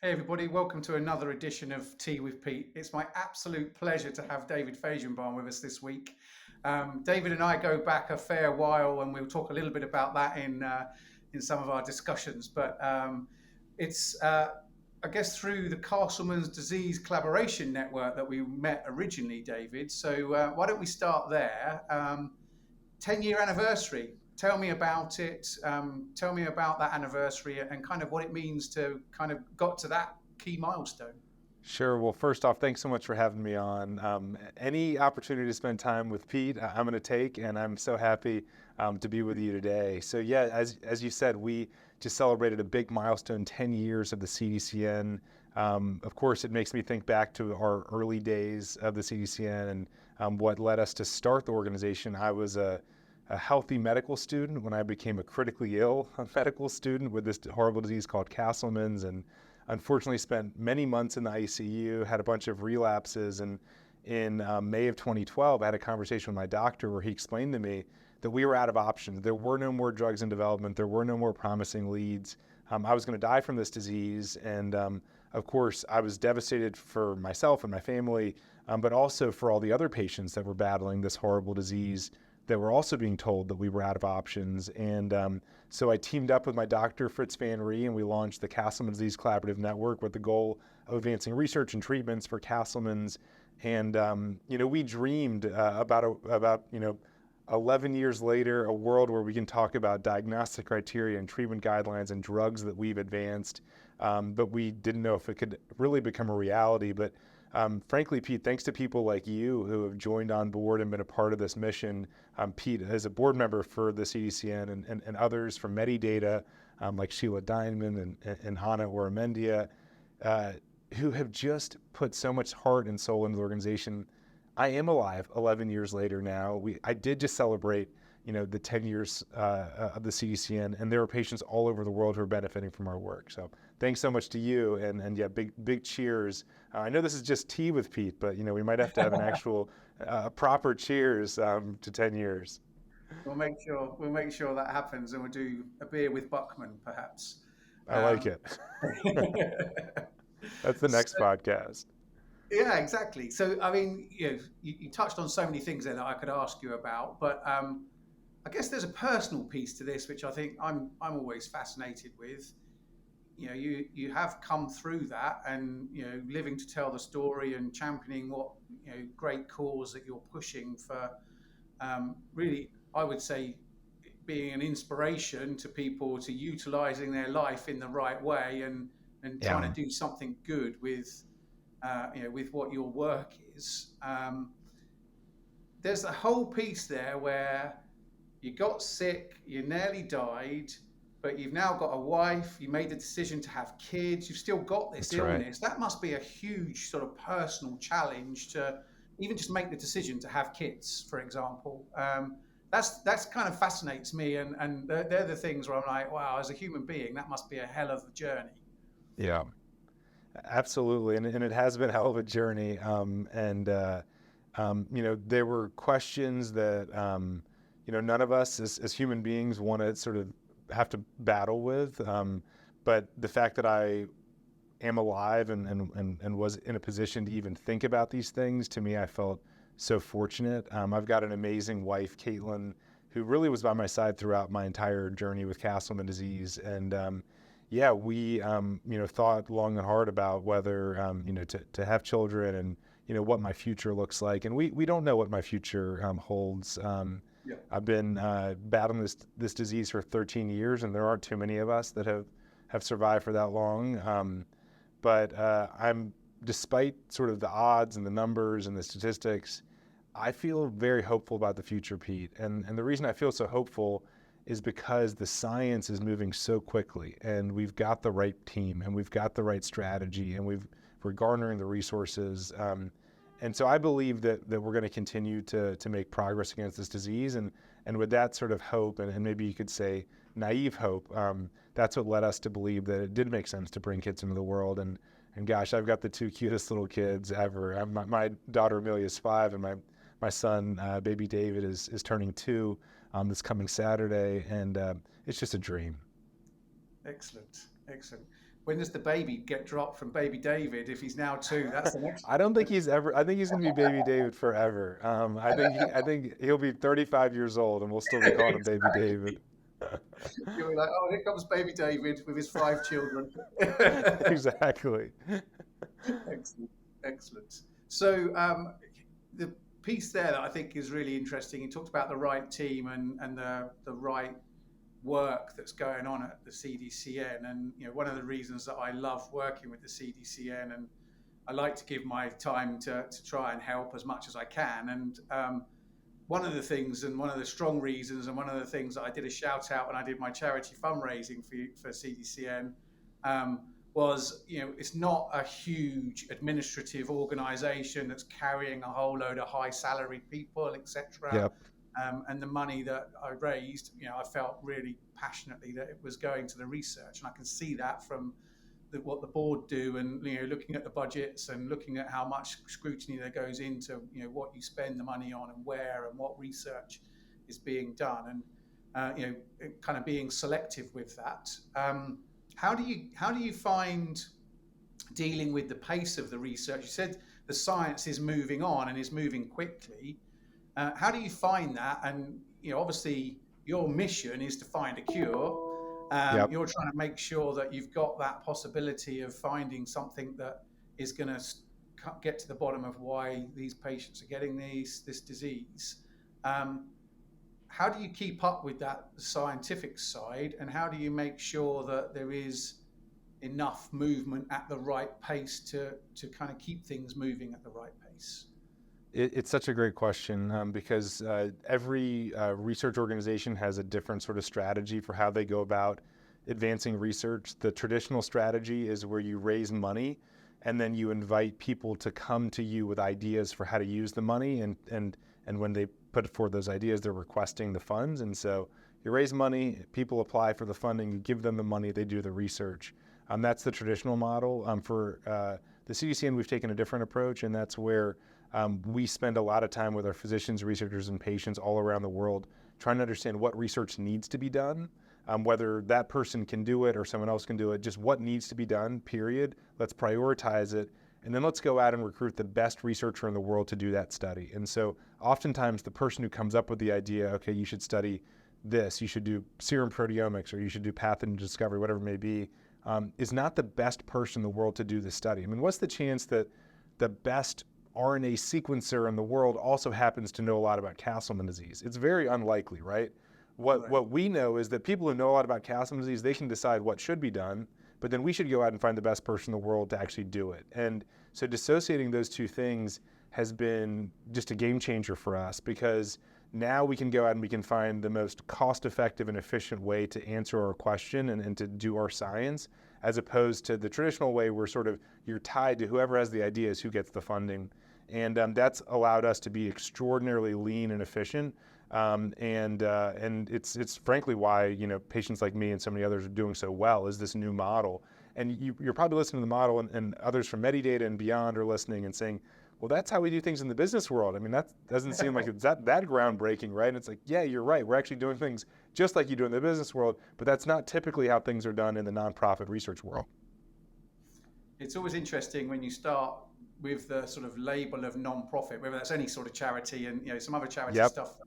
Hey everybody, welcome to another edition of Tea with Pete. It's my absolute pleasure to have David Fajgenbaum with us this week. David and I go back a fair while, and we'll talk a little bit about that in some of our discussions. But it's I guess through the Castleman's Disease Collaboration Network that we met originally, David. So why don't we start there? 10-year anniversary. Tell me about it. Tell me about that anniversary and kind of what it means to kind of got to that key milestone. Sure. Well, first off, thanks so much for having me on. Any opportunity to spend time with Pete, I'm going to take, and I'm so happy to be with you today. So yeah, as you said, we just celebrated a big milestone, 10 years of the CDCN. Of course, it makes me think back to our early days of the CDCN and what led us to start the organization. I was a healthy medical student when I became a critically ill medical student with this horrible disease called Castleman's, and unfortunately spent many months in the ICU, had a bunch of relapses, and in May of 2012, I had a conversation with my doctor where he explained to me that we were out of options. There were no more drugs in development. There were no more promising leads. I was going to die from this disease, and of course, I was devastated for myself and my family, but also for all the other patients that were battling this horrible disease that were also being told that we were out of options. And so I teamed up with my doctor, Fritz Van Ree, and we launched the Castleman's Disease Collaborative Network with the goal of advancing research and treatments for Castleman's. And we dreamed about 11 years later, a world where we can talk about diagnostic criteria and treatment guidelines and drugs that we've advanced. But we didn't know if it could really become a reality. But frankly, Pete, thanks to people like you who have joined on board and been a part of this mission. Pete, as a board member for the CDCN and others from Medidata, like Sheila Diamond and Hannah Oramendia, who have just put so much heart and soul into the organization. I am alive 11 years later now. I did just celebrate, the 10 years of the CDCN, and there are patients all over the world who are benefiting from our work. So thanks so much to you, and yeah, big cheers. I know this is just tea with Pete, but we might have to have an actual proper cheers to 10 years. We'll make sure that happens, and we'll do a beer with Buckman, perhaps. I like Um, it. That's the next so, podcast. yeah, exactly. So, I mean, you touched on so many things there that I could ask you about, but I guess there's a personal piece to this, which I think I'm always fascinated with. You have come through that, and living to tell the story and championing what great cause that you're pushing for. Really, I would say being an inspiration to people to utilizing their life in the right way and trying Yeah, to do something good with what your work is. There's a whole piece there where you got sick, you nearly died, but you've now got a wife, you made the decision to have kids, you've still got this that's right. illness. That must be a huge sort of personal challenge to even just make the decision to have kids, for example. That's kind of fascinates me, and they're the things where I'm like, wow, as a human being, that must be a hell of a journey. Yeah, absolutely. And it has been a hell of a journey. There were questions that, none of us as human beings want to sort of have to battle with. But the fact that I am alive and was in a position to even think about these things, to me, I felt so fortunate. I've got an amazing wife, Caitlin, who really was by my side throughout my entire journey with Castleman disease. And yeah, we thought long and hard about whether to have children and what my future looks like. And we don't know what my future holds. Yeah. I've been battling this disease for 13 years, and there aren't too many of us that have survived for that long. But I'm, despite sort of the odds and the numbers and the statistics, I feel very hopeful about the future, Pete. And the reason I feel so hopeful is because the science is moving so quickly, and we've got the right team, and we've got the right strategy, and we're garnering the resources. And so I believe that we're going to continue to make progress against this disease. And with that sort of hope, and maybe you could say naive hope, that's what led us to believe that it did make sense to bring kids into the world. And gosh, I've got the two cutest little kids ever. My daughter Amelia is 5, and my son, baby David, is turning 2 this coming Saturday. And it's just a dream. Excellent, excellent. when does the baby get dropped from baby David if he's now 2? That's the next. I don't think he's ever. I think he's going to be Baby David forever. I think he'll be 35 years old, and we'll still be calling him Baby David. You'll be like, oh, here comes baby David with his 5 children. Exactly. Excellent, excellent. So the piece there that I think is really interesting, you talked about the right team and the right work that's going on at the CDCN. And one of the reasons that I love working with the CDCN, and I like to give my time to try and help as much as I can. And one of the things, and one of the strong reasons, and one of the things that I did a shout out when I did my charity fundraising for CDCN, was, it's not a huge administrative organization that's carrying a whole load of high salaried people, etc. Yep. And the money that I raised, I felt really passionately that it was going to the research. And I can see that from what the board do, and looking at the budgets and looking at how much scrutiny there goes into what you spend the money on and where and what research is being done, and kind of being selective with that. How do you find dealing with the pace of the research? You said the science is moving on and is moving quickly. How do you find that? And obviously your mission is to find a cure. Yep. You're trying to make sure that you've got that possibility of finding something that is going to get to the bottom of why these patients are getting this disease. How do you keep up with that scientific side, and how do you make sure that there is enough movement at the right pace to kind of keep things moving at the right pace? It's such a great question, because every research organization has a different sort of strategy for how they go about advancing research. The traditional strategy is where you raise money and then you invite people to come to you with ideas for how to use the money, and when they put forward those ideas, they're requesting the funds. And so you raise money, people apply for the funding, you give them the money, they do the research. That's the traditional model. For the CDCN, we've taken a different approach, and that's where we spend a lot of time with our physicians, researchers, and patients all around the world trying to understand what research needs to be done, whether that person can do it or someone else can do it, just what needs to be done, period. Let's prioritize it, and then let's go out and recruit the best researcher in the world to do that study. And so oftentimes the person who comes up with the idea, okay, you should study this, you should do serum proteomics, or you should do pathogen discovery, whatever it may be, is not the best person in the world to do this study. I mean, what's the chance that the best RNA sequencer in the world also happens to know a lot about Castleman disease? It's very unlikely, right? What we know is that people who know a lot about Castleman disease, they can decide what should be done, but then we should go out and find the best person in the world to actually do it. And so dissociating those two things has been just a game changer for us, because now we can go out and we can find the most cost-effective and efficient way to answer our question and to do our science, as opposed to the traditional way where sort of you're tied to whoever has the ideas, who gets the funding. And that's allowed us to be extraordinarily lean and efficient. And it's frankly why patients like me and so many others are doing so well, is this new model. And you're probably listening to the model, and others from Medidata and beyond are listening and saying, well, that's how we do things in the business world. I mean, that doesn't seem like it's that groundbreaking, right? And it's like, yeah, you're right. We're actually doing things just like you do in the business world, but that's not typically how things are done in the nonprofit research world. It's always interesting when you start with the sort of label of non-profit, whether that's any sort of charity, and some other charity stuff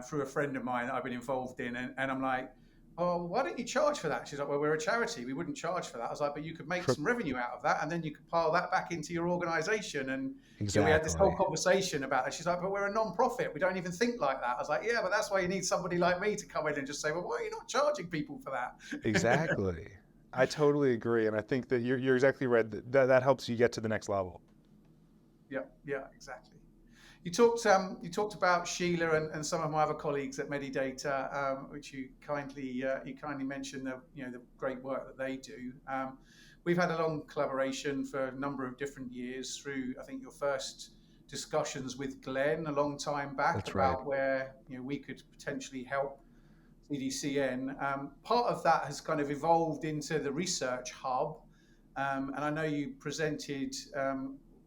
through a friend of mine that I've been involved in, and I'm like, oh, why don't you charge for that? She's like, well, we're a charity, we wouldn't charge for that. I was like, but you could make some revenue out of that, and then you could pile that back into your organization. And we had this whole conversation about it. She's like, but we're a non-profit, we don't even think like that. I was like, yeah, but that's why you need somebody like me to come in and just say, well, why are you not charging people for that? Exactly. I totally agree, and I think that you're exactly right. That helps you get to the next level. Yeah, exactly. You talked about Sheila and some of my other colleagues at Medidata, which you kindly mentioned the great work that they do. We've had a long collaboration for a number of different years through, I think, your first discussions with Glenn a long time back. That's about right. where we could potentially help CDCN. Part of that has kind of evolved into the research hub, and I know you presented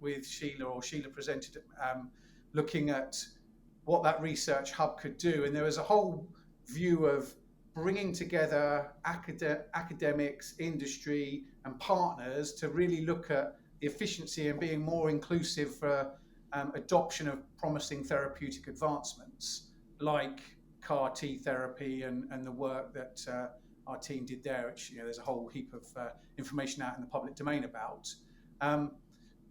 with Sheila, or Sheila presented looking at what that research hub could do. And there was a whole view of bringing together academics, industry, and partners to really look at the efficiency and being more inclusive for adoption of promising therapeutic advancements like CAR T therapy and the work that our team did there, which there's a whole heap of information out in the public domain about. Um,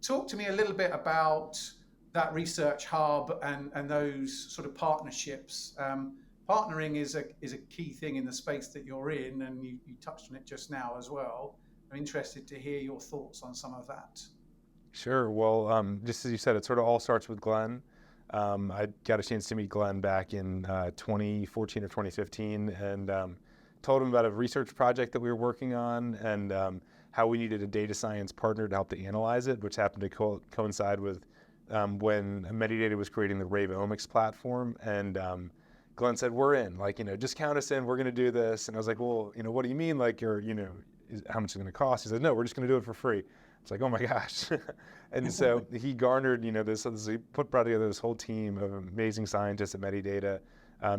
Talk to me a little bit about that research hub and those sort of partnerships. Partnering is a key thing in the space that you're in, and you touched on it just now as well. I'm interested to hear your thoughts on some of that. Sure. Well, just as you said, it sort of all starts with Glenn. I got a chance to meet Glenn back in 2014 or 2015, and told him about a research project that we were working on, and how we needed a data science partner to help to analyze it, which happened to coincide with when Medidata was creating the Rave Omics platform. And Glenn said, "We're in. Like, just count us in. We're going to do this." And I was like, "Well, what do you mean? Like, how much is it going to cost?" He said, "No, we're just going to do it for free." It's like, oh my gosh. And so he garnered, he brought together this whole team of amazing scientists at Medidata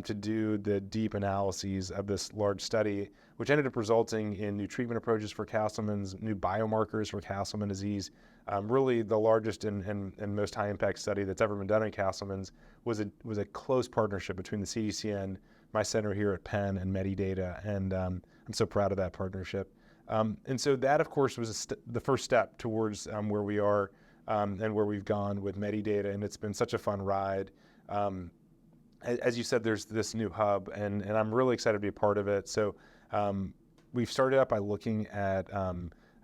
to do the deep analyses of this large study, which ended up resulting in new treatment approaches for Castleman's, new biomarkers for Castleman disease. Really the largest and most high impact study that's ever been done in Castleman's was a close partnership between the CDCN, my center here at Penn, and Medidata. And I'm so proud of that partnership. And so that, of course, was the first step towards where we are and where we've gone with Medidata, and it's been such a fun ride. As you said, there's this new hub, and I'm really excited to be a part of it. So we've started out by looking at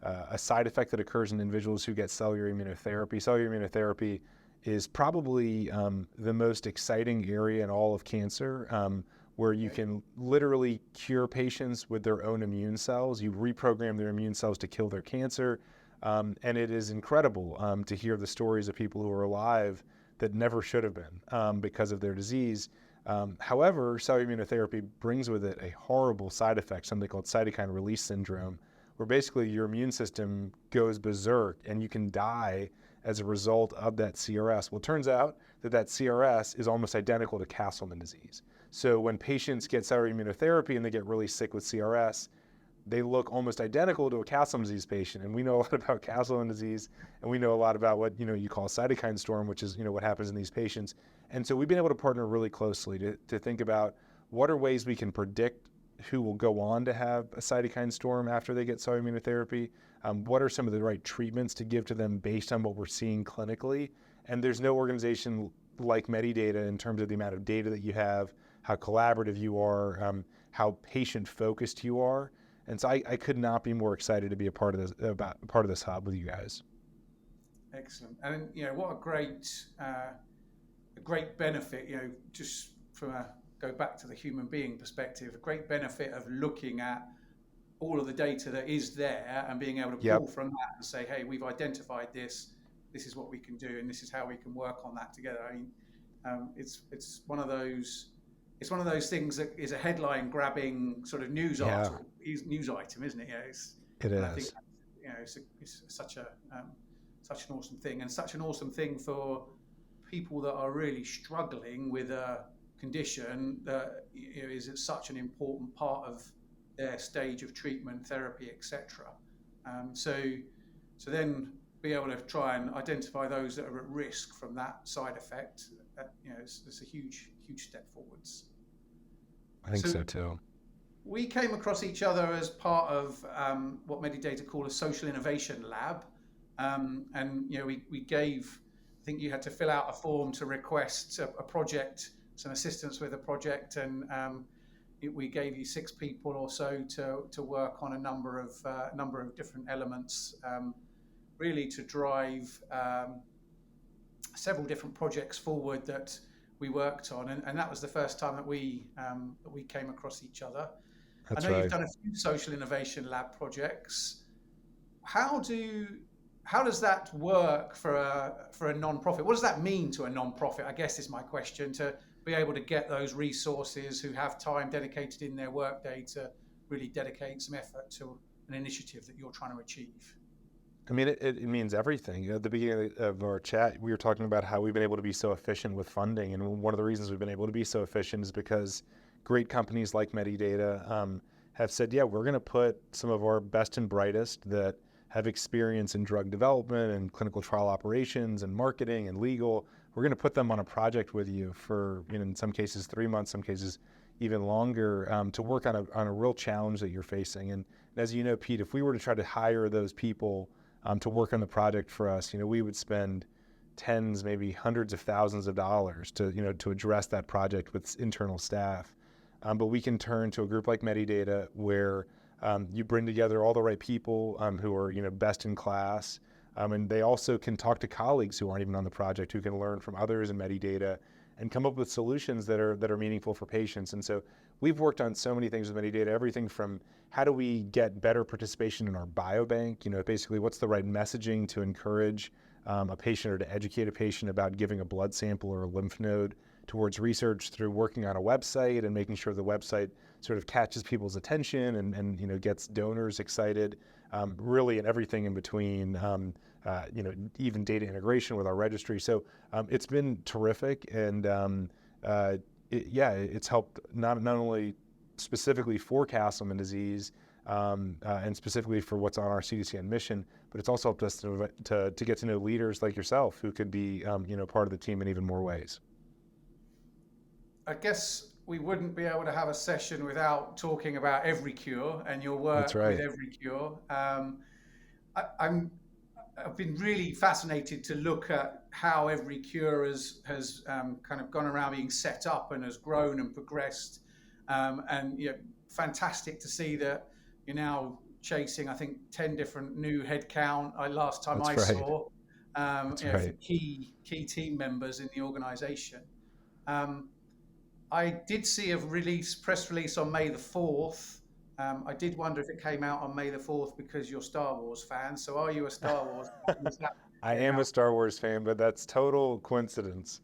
a side effect that occurs in individuals who get cellular immunotherapy. Cellular immunotherapy is probably the most exciting area in all of cancer, where you can literally cure patients with their own immune cells. You reprogram their immune cells to kill their cancer. And it is incredible to hear the stories of people who are alive that never should have been because of their disease. However, cellular immunotherapy brings with it a horrible side effect, something called cytokine release syndrome, where basically your immune system goes berserk and you can die as a result of that CRS. Well, it turns out that CRS is almost identical to Castleman disease. So when patients get cellular immunotherapy and they get really sick with CRS, they look almost identical to a Castleman disease patient. And we know a lot about Castleman disease, and we know a lot about what you call cytokine storm, which is what happens in these patients. And so we've been able to partner really closely to think about what are ways we can predict who will go on to have a cytokine storm after they get cellular immunotherapy. What are some of the right treatments to give to them based on what we're seeing clinically? And there's no organization like Medidata in terms of the amount of data that you have, how collaborative you are, how patient-focused you are. And so I could not be more excited to be a part of this hub with you guys. Excellent. And what a great benefit, just from go back to the human being perspective, a great benefit of looking at all of the data that is there and being able to pull from that and say, hey, we've identified this is what we can do, and this is how we can work on that together. I mean, it's one of those things that is a headline grabbing sort of news item, isn't it? It is. I think it's such an awesome thing, and such an awesome thing for people that are really struggling with a condition that is such an important part of their stage of treatment, therapy, etc. So then be able to try and identify those that are at risk from that side effect. It's a huge step forwards. I think so too. We came across each other as part of what Medidata call a social innovation lab, and we gave. I think you had to fill out a form to request a project, some assistance with a project, and we gave you 6 people or so to work on a number of different elements, really to drive several different projects forward that we worked on, and that was the first time that we came across each other. That's I know right. You've done a few social innovation lab projects. How does that work for a non-profit? What does that mean to a non-profit, I guess, is my question, to be able to get those resources who have time dedicated in their workday to really dedicate some effort to an initiative that you're trying to achieve? I mean, it means everything. At the beginning of our chat, we were talking about how we've been able to be so efficient with funding. And one of the reasons we've been able to be so efficient is because great companies like Medidata have said, yeah, we're going to put some of our best and brightest that have experience in drug development and clinical trial operations and marketing and legal. We're going to put them on a project with you for, in some cases, 3 months, some cases even longer, to work on a real challenge that you're facing. And as you know, Pete, if we were to try to hire those people to work on the project for us, we would spend tens, maybe hundreds of thousands of dollars to address that project with internal staff. But we can turn to a group like Medidata where you bring together all the right people who are best in class, and they also can talk to colleagues who aren't even on the project, who can learn from others in Medidata and come up with solutions that are meaningful for patients. And so we've worked on so many things with Medidata, everything from how do we get better participation in our biobank, basically what's the right messaging to encourage a patient or to educate a patient about giving a blood sample or a lymph node, towards research through working on a website and making sure the website sort of catches people's attention and gets donors excited, really, and everything in between, even data integration with our registry. So it's been terrific, and it's helped not only specifically for Castleman disease and specifically for what's on our CDCN mission, but it's also helped us to get to know leaders like yourself who could be part of the team in even more ways. I guess we wouldn't be able to have a session without talking about Every Cure and your work That's right. with Every Cure. I've been really fascinated to look at how Every Cure has kind of gone around being set up and has grown and progressed. And fantastic to see that you're now chasing, I think, 10 different new headcount. Last time That's I right. saw, That's for right. key team members in the organisation. I did see a press release on May the 4th. I did wonder if it came out on May the 4th because you're a Star Wars fan. So are you a Star Wars fan? Was that I came am a out? Star Wars fan, but that's total coincidence.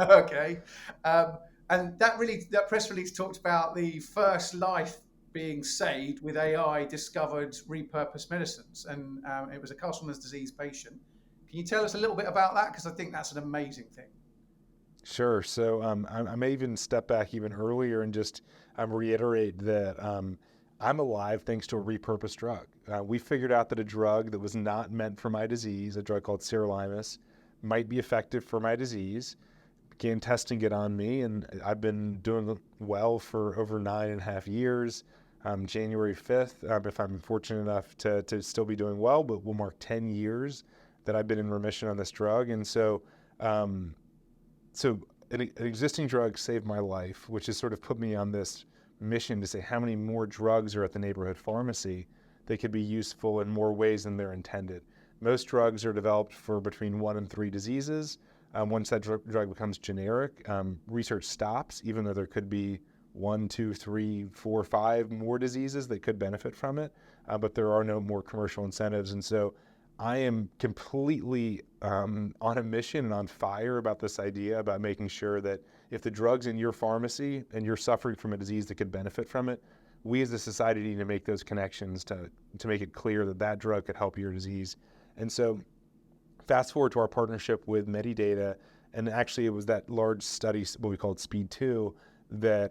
Okay. And that press release talked about the first life being saved with AI discovered repurposed medicines. And it was a Castleman's disease patient. Can you tell us a little bit about that? Because I think that's an amazing thing. Sure. So I may even step back even earlier and just reiterate that I'm alive thanks to a repurposed drug. We figured out that a drug that was not meant for my disease, a drug called sirolimus, might be effective for my disease. Began testing it on me, and I've been doing well for over 9.5 years. January 5th, if I'm fortunate enough to still be doing well, but we'll mark 10 years that I've been in remission on this drug. And so an existing drug saved my life, which has sort of put me on this mission to say how many more drugs are at the neighborhood pharmacy that could be useful in more ways than they're intended. Most drugs are developed for between 1 and 3 diseases. Once that drug becomes generic, research stops, even though there could be 1, 2, 3, 4, 5 more diseases that could benefit from it, but there are no more commercial incentives. And so I am completely on a mission and on fire about this idea about making sure that if the drug's in your pharmacy and you're suffering from a disease that could benefit from it, we as a society need to make those connections to make it clear that that drug could help your disease. And so fast forward to our partnership with Medidata, and actually it was that large study, what we called Speed 2, that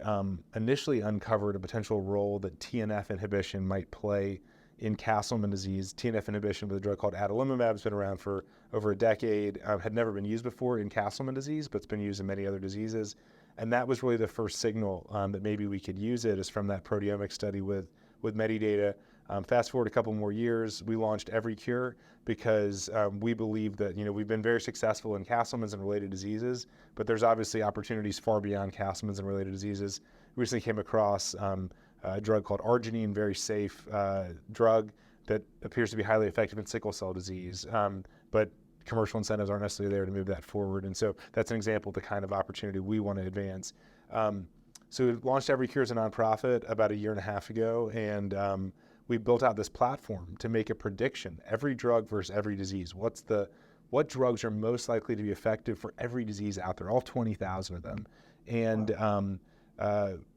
initially uncovered a potential role that TNF inhibition might play in Castleman disease. TNF inhibition with a drug called adalimumab has been around for over a decade, had never been used before in Castleman disease, but it's been used in many other diseases. And that was really the first signal that maybe we could use it, is from that proteomic study with Medidata. Fast forward a couple more years, we launched Every Cure because we believe that we've been very successful in Castleman's and related diseases, but there's obviously opportunities far beyond Castleman's and related diseases. We recently came across a drug called arginine, very safe drug that appears to be highly effective in sickle cell disease, but commercial incentives aren't necessarily there to move that forward. And so that's an example of the kind of opportunity we want to advance. So we launched Every Cure as a nonprofit about 1.5 years ago, and we built out this platform to make a prediction, every drug versus every disease. What drugs are most likely to be effective for every disease out there, all 20,000 of them. And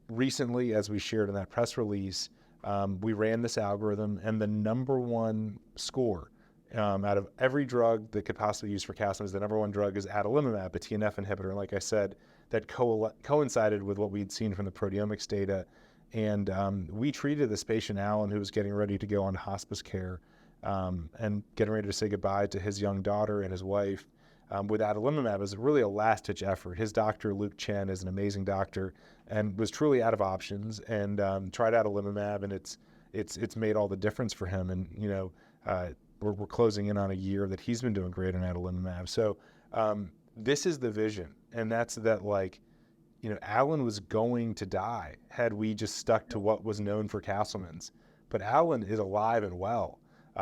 recently, as we shared in that press release, we ran this algorithm, and the number one score out of every drug that could possibly be used for Castleman's, the number one drug is adalimumab, a TNF inhibitor. And like I said, that coincided with what we'd seen from the proteomics data. And we treated this patient, Alan, who was getting ready to go on hospice care and getting ready to say goodbye to his young daughter and his wife with adalimumab as really a last-ditch effort. His doctor, Luke Chen, is an amazing doctor and was truly out of options and tried adalimumab, and it's made all the difference for him. And we're closing in on a year that he's been doing great on adalimumab. So this is the vision, and that's that, like, Alan was going to die had we just stuck to what was known for Castleman's. But Alan is alive and well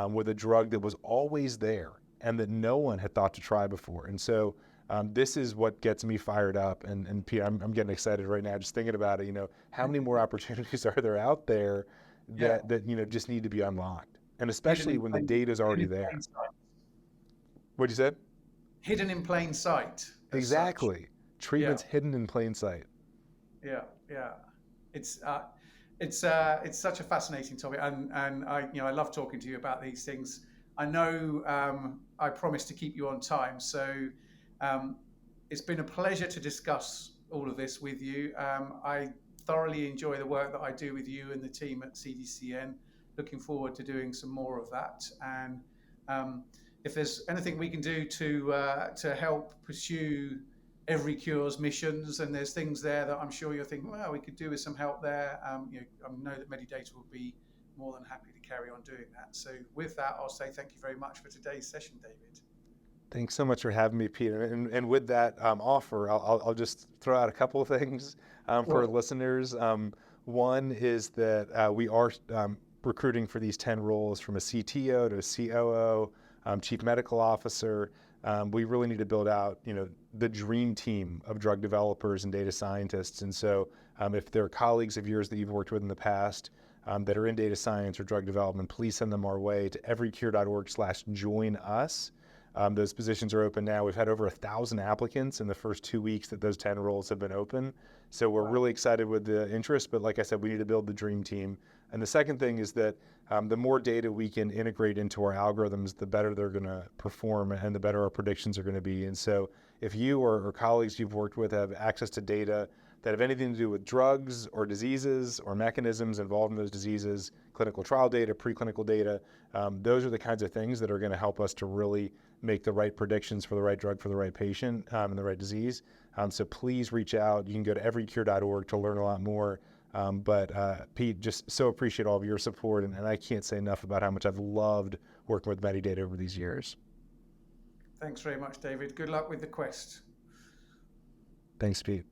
with a drug that was always there and that no one had thought to try before. And so this is what gets me fired up. And Pete, I'm getting excited right now just thinking about it. How many more opportunities are there out there that just need to be unlocked? And especially when the data is already there. What'd you say? Hidden in plain sight. Exactly. Treatments hidden in plain sight. Yeah. It's such a fascinating topic, and I love talking to you about these things. I know I promised to keep you on time, so it's been a pleasure to discuss all of this with you. I thoroughly enjoy the work that I do with you and the team at CDCN. Looking forward to doing some more of that, and if there's anything we can do to help pursue Every Cure's missions, and there's things there that I'm sure you're thinking, well, we could do with some help there. I know that Medidata will be more than happy to carry on doing that. So with that, I'll say thank you very much for today's session, David. Thanks so much for having me, Peter. And with that offer, I'll just throw out a couple of things for listeners. One is that we are recruiting for these 10 roles, from a CTO to a COO, Chief Medical Officer. We really need to build out, the dream team of drug developers and data scientists. And so if there are colleagues of yours that you've worked with in the past that are in data science or drug development, please send them our way to everycure.org/join us. Those positions are open now. We've had over 1,000 applicants in the first 2 weeks that those 10 roles have been open. So we're really excited with the interest, but like I said, we need to build the dream team. And the second thing is that the more data we can integrate into our algorithms, the better they're going to perform and the better our predictions are going to be. And so if you or colleagues you've worked with have access to data that have anything to do with drugs or diseases or mechanisms involved in those diseases, clinical trial data, preclinical data, those are the kinds of things that are going to help us to really make the right predictions for the right drug for the right patient and the right disease. So please reach out. You can go to everycure.org to learn a lot more. But Pete, just so appreciate all of your support, and I can't say enough about how much I've loved working with Medidata over these years. Thanks very much, David. Good luck with the quest. Thanks, Pete.